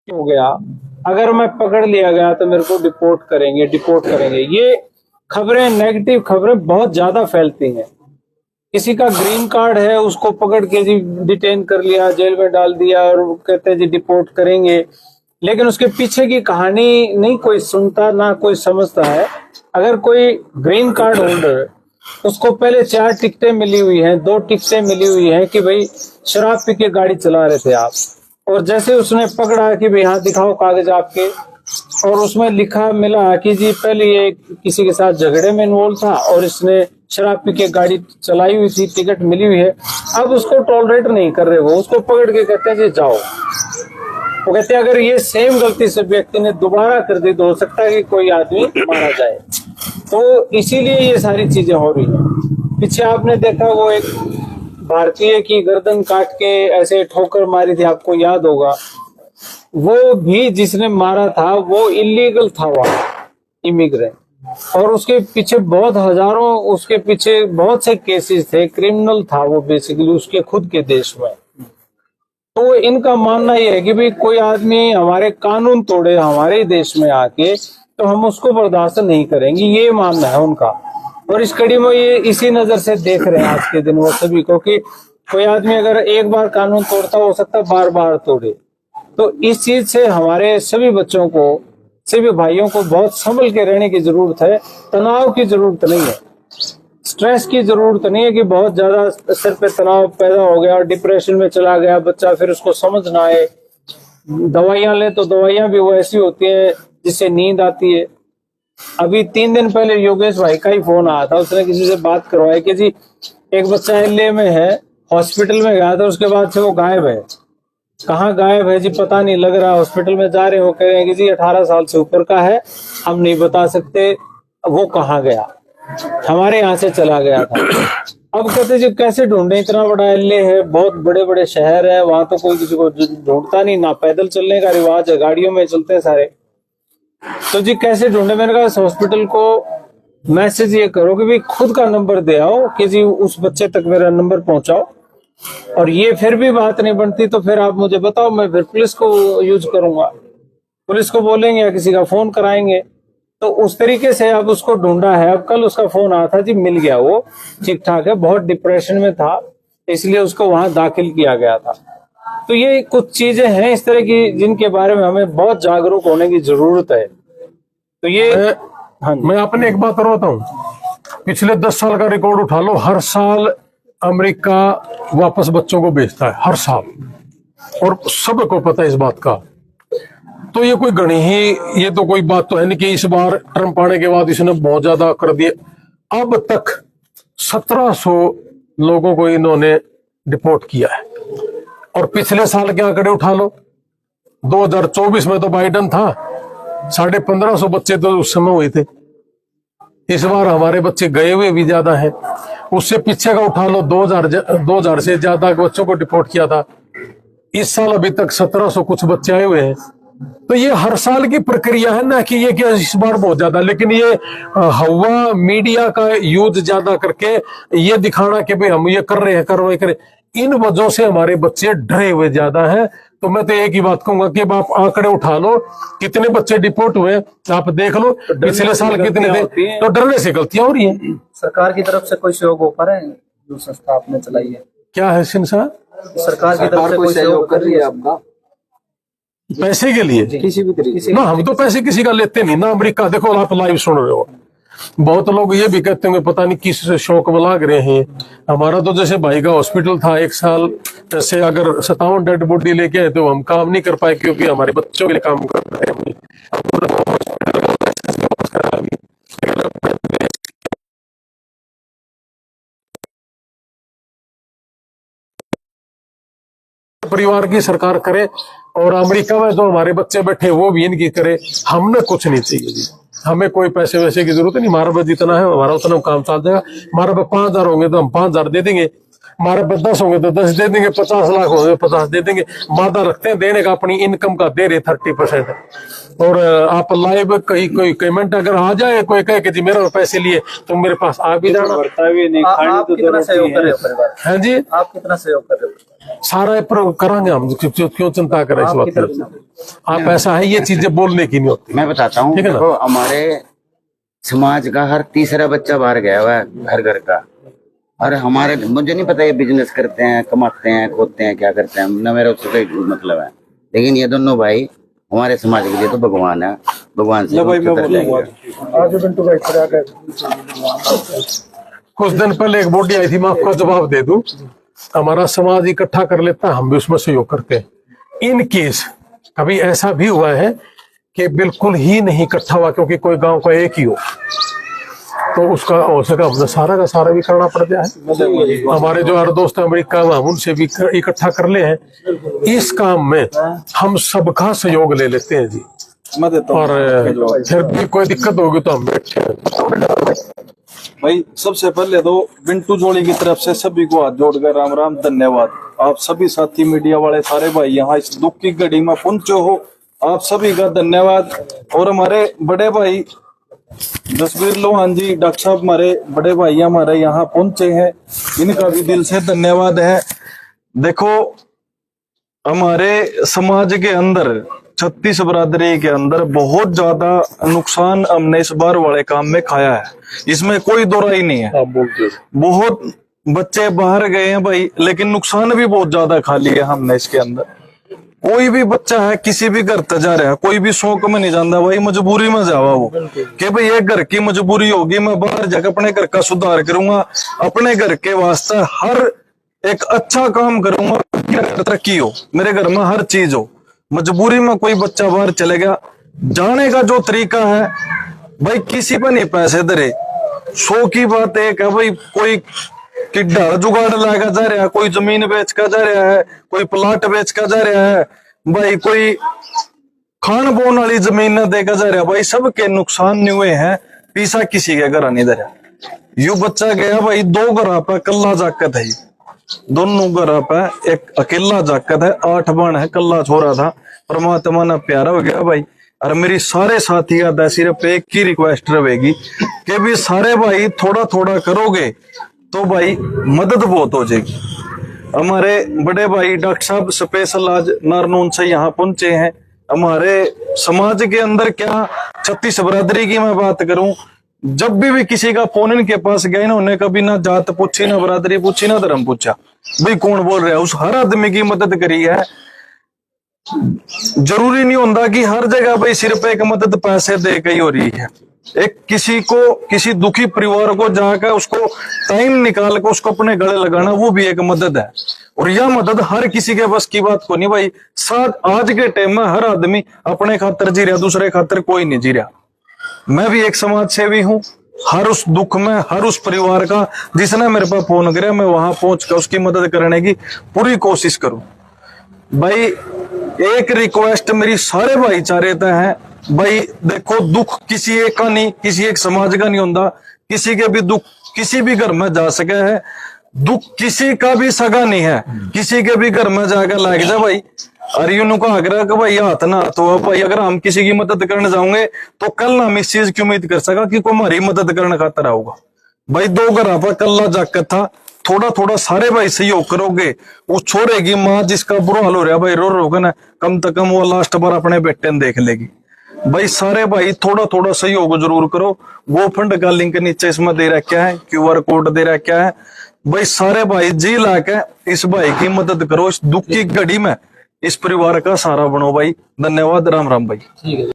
हो गया, अगर मैं पकड़ लिया गया तो मेरे को डिपोर्ट करेंगे। ये खबरें, नेगेटिव खबरें बहुत ज्यादा फैलती हैं। किसी का ग्रीन कार्ड है, उसको पकड़ के जी डिटेन कर लिया, जेल में डाल दिया और कहते हैं जी डिपोर्ट करेंगे, लेकिन उसके पीछे की कहानी नहीं कोई सुनता, ना कोई समझता है। अगर कोई ग्रीन कार्ड होल्डर, उसको पहले 4 टिकटें मिली हुई हैं, 2 टिकटें मिली हुई हैं कि भाई शराब पी के गाड़ी चला रहे थे आप, और जैसे उसने पकड़ा कि भाई हाँ दिखाओ कागज आपके, और उसमें लिखा मिला कि जी पहले ये किसी के साथ झगड़े में इन्वॉल्व था और इसने शराब पी के गाड़ी चलाई हुई थी, टिकट मिली हुई है, अब उसको टॉलरेट नहीं कर रहे, वो उसको पकड़ के कहते हैं जी जाओ। वो कहते हैं अगर ये सेम गलती से व्यक्ति ने दोबारा कर दी तो हो सकता है कि कोई आदमी मारा जाए। तो इसीलिए ये सारी चीजें हो रही हैं। पीछे आपने देखा वो एक भारतीय की गर्दन काट के ऐसे ठोकर मारी थी, आपको याद होगा। वो भी जिसने मारा था वो इलीगल था, वहां इमिग्रेंट, और उसके पीछे बहुत हजारों, उसके पीछे बहुत से केसेस थे, क्रिमिनल था वो बेसिकली उसके खुद के देश में। तो इनका मानना यह है कि भाई कोई आदमी हमारे कानून तोड़े हमारे देश में आके तो हम उसको बर्दाश्त नहीं करेंगे, ये मानना है उनका। और इस कड़ी में ये इसी नजर से देख रहे हैं आज के दिन वो सभी को कि कोई आदमी अगर एक बार कानून तोड़ता हो सकता है बार बार तोड़े। तो इस चीज से हमारे सभी बच्चों को, सभी भाइयों को बहुत संभल के रहने की जरूरत है। तनाव की जरूरत नहीं है, स्ट्रेस की जरूरत नहीं है कि बहुत ज्यादा सिर पे तनाव पैदा हो गया और डिप्रेशन में चला गया बच्चा, फिर उसको समझ ना आए। दवाइयां ले तो दवाइयां भी वो ऐसी होती है जिससे नींद आती है। अभी 3 दिन पहले योगेश भाई का ही फोन आया था, उसने किसी से बात करवाई कि जी एक बच्चा एलए में है, हॉस्पिटल में गया था, उसके बाद से वो गायब है। कहाँ गायब है जी पता नहीं लग रहा। हॉस्पिटल में जा रहे हो, कह रहे हैं कि जी 18 साल से ऊपर का है, हम नहीं बता सकते वो कहाँ गया, हमारे यहाँ से चला गया था। अब कहते जी कैसे ढूंढे, इतना बड़ा एलए है, बहुत बड़े बड़े शहर है, वहां तो कोई किसी को ढूंढता नहीं, ना पैदल चलने का रिवाज है, गाड़ियों में चलते हैं सारे। तो जी कैसे ढूंढे, मैंने कहा हॉस्पिटल को मैसेज ये करो कि भाई खुद का नंबर दे आओ कि जी उस बच्चे तक मेरा नंबर पहुंचाओ, और ये फिर भी बात नहीं बनती तो फिर आप मुझे बताओ, मैं फिर पुलिस को यूज करूंगा, पुलिस को बोलेंगे या किसी का फोन कराएंगे। तो उस तरीके से अब उसको ढूंढा है। अब कल उसका फोन आया था जी, मिल गया, वो ठीक ठाक है, बहुत डिप्रेशन में था इसलिए उसको वहां दाखिल किया गया था। तो ये कुछ चीजें हैं इस तरह की जिनके बारे में हमें बहुत जागरूक होने की जरूरत है। तो ये मैं अपने एक बात और बताऊं, पिछले 10 साल का रिकॉर्ड उठा लो, हर साल अमेरिका वापस बच्चों को भेजता है, हर साल, और सबको पता है इस बात का। तो ये कोई गणी ही, ये तो कोई बात तो है नहीं कि इस बार ट्रंप आने के बाद इसने बहुत ज्यादा कर दिया। अब तक 1700 लोगों को इन्होंने डिपोर्ट किया है, और पिछले साल क्या आंकड़े उठा लो, 2024 में तो बाइडन था, 1550 बच्चे तो उस समय हुए थे। इस बार हमारे बच्चे गए हुए भी ज्यादा हैं। उससे पीछे का उठा लो, 2000 से ज्यादा बच्चों को डिपोर्ट किया था। इस साल अभी तक 1700 कुछ बच्चे आए हुए हैं। तो ये हर साल की प्रक्रिया है ना, कि ये क्या इस बार बहुत ज्यादा, लेकिन ये हवा मीडिया का यूज ज्यादा करके ये दिखाना कि भाई हम ये कर रहे हैं, कार्रवाई करें, इन वजहों से हमारे बच्चे डरे हुए ज्यादा हैं। तो मैं तो एक ही बात कहूंगा कि अब आप आंकड़े उठा लो, कितने बच्चे डिपोर्ट हुए आप देख लो, पिछले साल कितने थे, तो डरने से गलतियां हो रही हैं। सरकार की तरफ से कोई सहयोग हो पा रहा है? जो संस्था आपने चलाई है, क्या है सिंसा, सरकार की तरफ से कोई सहयोग कर रही है आपका पैसे के लिए? किसी भी तरीके से? ना, हम तो पैसे किसी का लेते नहीं ना। अमेरिका देखो, आप लाइव सुन रहे हो, बहुत लोग ये भी कहते होंगे पता नहीं किस शौक में लाग रहे हैं। हमारा तो जैसे भाई का हॉस्पिटल था, 1 साल से अगर 57 डेड बॉडी लेके आए तो हम काम नहीं कर पाए, क्योंकि हमारे बच्चों के लिए काम कर रहे हैं। परिवार की सरकार करे, और अमेरिका में जो हमारे बच्चे बैठे वो भी इनकी करे। हमने कुछ नहीं चाहिए जी, हमें कोई पैसे वैसे की जरूरत नहीं। हमारा बस जितना है हमारा उतना काम चल जाएगा। हमारे पास 5000 होंगे तो हम 5000 दे देंगे, हमारे पास 10 होंगे तो 10 दे देंगे, 50 लाख होंगे 50 दे देंगे। वादा रखते हैं देने का, अपनी इनकम का दे रहे 30%। और आप लाइव कोई कमेंट अगर आ जाए, कोई कहे कि जी मेरे पैसे लिए, तो मेरे पास आ भी जाना। भी नहीं, आप कितना सहयोग कर रहे हो परिवार? हाँ जी, आप कितना सहयोग कर रहे हो? सारा करांगे हम, क्यों चिंता करें इस बात की। आप ऐसा है, ये चीजें बोलने की नहीं होती। मैं बताता हूँ, ठीक है ना? देखो हमारे समाज का हर तीसरा बच्चा बाहर गया हुआ है, हर घर का। और हमारे, मुझे नहीं पता ये बिजनेस करते हैं, कमाते हैं, खोदते हैं, क्या करते हैं, न मेरा उससे कोई मतलब है। लेकिन ये दोनों भाई हमारे समाज के लिए तो भगवान है, भगवान से कुछ दिन पहले एक बॉडी आई थी, मैं आपको जवाब दे दूं। हमारा समाज इकट्ठा कर लेता है, हम भी उसमें सहयोग करते हैं। इन केस कभी ऐसा भी हुआ है कि बिल्कुल ही नहीं इकट्ठा हुआ, क्योंकि कोई गांव का एक ही हो, तो उसका हो सका हमने सारा का सारा भी करना पड़ गया है। हमारे जो हर दोस्त अमेरिका में, हम उनसे भी इकट्ठा कर ले हैं। इस काम में हम सबका सहयोग ले लेते हैं जी। और फिर भी कोई दिक्कत होगी तो हम बैठे हैं। भाई सबसे पहले तो बिंटू जोड़ी की तरफ से सभी को हाथ जोड़कर राम राम, धन्यवाद। आप सभी साथी मीडिया वाले सारे भाई यहाँ इस दुख की घड़ी में पहुंचे हो, आप सभी का धन्यवाद। और हमारे बड़े भाई जसवीर लोहान जी, डॉक्टर साहब, हमारे बड़े भाई हमारे यहाँ पहुंचे हैं, इनका भी दिल से धन्यवाद है। देखो हमारे समाज के अंदर, 36 बरादरी के अंदर बहुत ज्यादा नुकसान हमने इस बार वाले काम में खाया है, इसमें कोई दो राय नहीं है। बहुत बच्चे बाहर गए हैं भाई, लेकिन नुकसान भी बहुत ज्यादा खा लिया हमने इसके अंदर। कोई भी बच्चा है किसी भी घर तक जा रहा है, कोई भी शौक में नहीं जानता भाई, मजबूरी में जावा वो कि भाई ये घर की मजबूरी होगी, मैं बाहर जाकर अपने घर का सुधार करूंगा, अपने घर के वास्ते हर एक अच्छा काम करूंगा, तरक्की हो, मेरे घर में हर चीज हो। मजबूरी में कोई बच्चा बाहर चले गया, जाने का जो तरीका है भाई किसी पर नहीं पैसे धरे। शो की बात एक है भाई, कोई किड्डा जुगाड़ लाकर जा रहा है, कोई जमीन बेच कर जा रहा है, कोई प्लाट बेच कर जा रहा है भाई, कोई खान बोन वाली जमीन न देकर जा रहा है भाई। सबके नुकसान नहीं हुए हैं, पीसा किसी के घर नहीं धरा। यू बच्चा गया भाई, 2 घर पे कल्ला जाकत है, दोनों घर पे एक अकेला जाकत है, 8 बन है, कल्ला छोरा था। परमात्मा ने प्यारा हो गया भाई। और मेरी सारे साथी का सिर्फ एक ही रिक्वेस्ट रहेगी कि भी सारे भाई थोड़ा थोड़ा करोगे तो भाई मदद बहुत हो जाएगी। हमारे बड़े भाई डॉक्टर साहब स्पेशल आज नारनून से यहाँ पहुंचे हैं। हमारे समाज के अंदर क्या 36 बरादरी की मैं बात करूं, जब भी किसी का फोन इनके पास गया ना, उन्हें कभी ना जात पूछी, ना बरादरी पूछी, ना धर्म पूछा, भाई कौन बोल रहा है, उस हर आदमी की मदद करी है। जरूरी नहीं होता कि हर जगह भाई सिर्फ एक मदद पैसे दे के ही हो रही है। एक किसी को, किसी दुखी परिवार को जाकर उसको टाइम निकाल कर उसको अपने गले लगाना, वो भी एक मदद है। और यह मदद हर किसी के बस की बात को नहीं भाई। आज के टाइम में हर आदमी अपने खातर जी रहा, दूसरे खातर कोई नहीं जी रहा। मैं भी एक समाज सेवी हूँ, हर उस दुख में, हर उस परिवार का जिसने मेरे पास फोन किया, मैं वहां पहुंच कर उसकी मदद करने की पूरी कोशिश करूं। भाई एक रिक्वेस्ट मेरी सारे भाईचारे तक है भाई, देखो दुख किसी एक का नहीं, किसी एक समाज का नहीं होता, किसी के भी दुख किसी भी घर में जा सके है, दुख किसी का भी सगा नहीं है, किसी के भी घर में जाकर लाग जा भाई। और यूं का आग्रह कि भाई हाथ ना तो भाई, अगर हम किसी की मदद करने जाओगे तो कल ना हम इस चीज की उम्मीद कर सका कि कोई हमारी मदद करने खातर आऊगा भाई। 2 घर पर कल्ला जाकर था, थोड़ा थोड़ा सारे भाई सहयोग करोगे, वो छोरे की माँ जिसका बुरा हाल हो रहा भाई, रो रो के ना, कम से कम वो लास्ट बार अपने बेटे ने देख लेगी भाई। सारे भाई थोड़ा थोड़ा सहयोग जरूर करो। वो फंड का लिंक नीचे इसमें दे रखा है, QR कोड दे रखा है भाई। सारे भाई जी लाके इस भाई की मदद करो, इस दुख की घड़ी में इस परिवार का सहारा बनो भाई। धन्यवाद, राम राम भाई।